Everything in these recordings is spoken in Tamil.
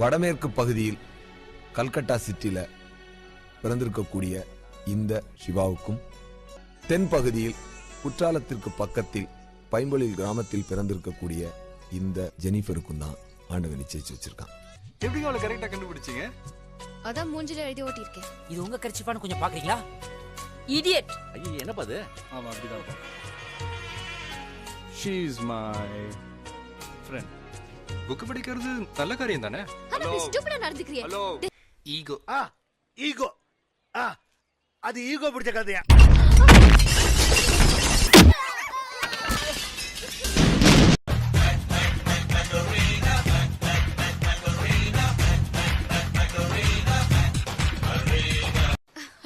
வடமேற்கு பகுதியில் கல்கட்டா சிட்டில பிறந்திருக்கக்கூடிய இந்த சிவாவுக்கும், தென் பகுதியில் குற்றாலத்திற்கு பக்கத்தில் பைம்பொழில் கிராமத்தில் பிறந்திருக்கக்கூடிய இந்த ஜெனிஃபருக்கும் தான் ஆண்டவன் நிச்சயிச்சு வச்சிருக்கான். எப்படி அவளை கரெக்டா கண்டுபிடிச்சீங்க? அதான் மூஞ்சில எழுதி ஓட்டி இருக்கேன். இது உங்க கர்ச்சிப்பான்னு கொஞ்சம் பாக்குறீங்களா? இடியட். ஐயோ என்னப்பா அது? ஆமா அப்படிதான். She is my friend. Book படிக்கிறது நல்ல காரியம் தானே? ஆனா நீ ஸ்டூபிடா நடந்துக்கறியே. ஹலோ. ஈகோ. ஈகோ. அது ஈகோ பிடிச்ச கதையா?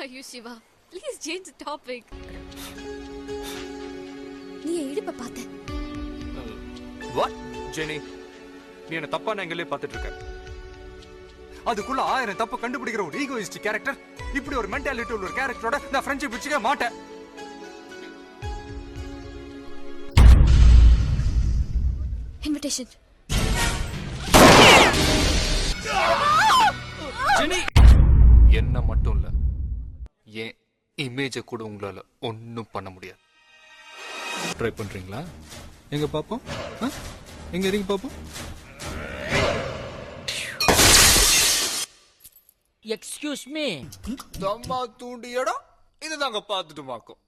ஐயோ Siva, please change the topic. நீ இடுப்ப பாத்த. வாட்? ஜெனி, நீ என்ன தப்பான ஆங்கிள்லயே பார்த்துட்டு இருக்க. அதுக்குள்ள 1000 தப்பு கண்டுபிடிக்கிற ஒரு ஈகோயிஸ்ட் கேரக்டர், இப்படி ஒரு மென்டாலிட்டி உள்ள ஒரு கேரக்டரோட நான் ஃப்ரெண்ட்ஷிப் வச்சுக்க மாட்டேன். இன்விடேஷன். ஜெனி, என்ன மட்டும் இல்ல, ஏன் இமேஜை கூட உங்களால ஒன்னும் பண்ண முடியாது. ட்ரை பண்றீங்களா? எங்க பாப்போம், எங்க இருங்க பாப்போம். Excuse me. தம்மா தூண்டியடா, இதுதாங்க பார்த்துட்டு மாக்கும்.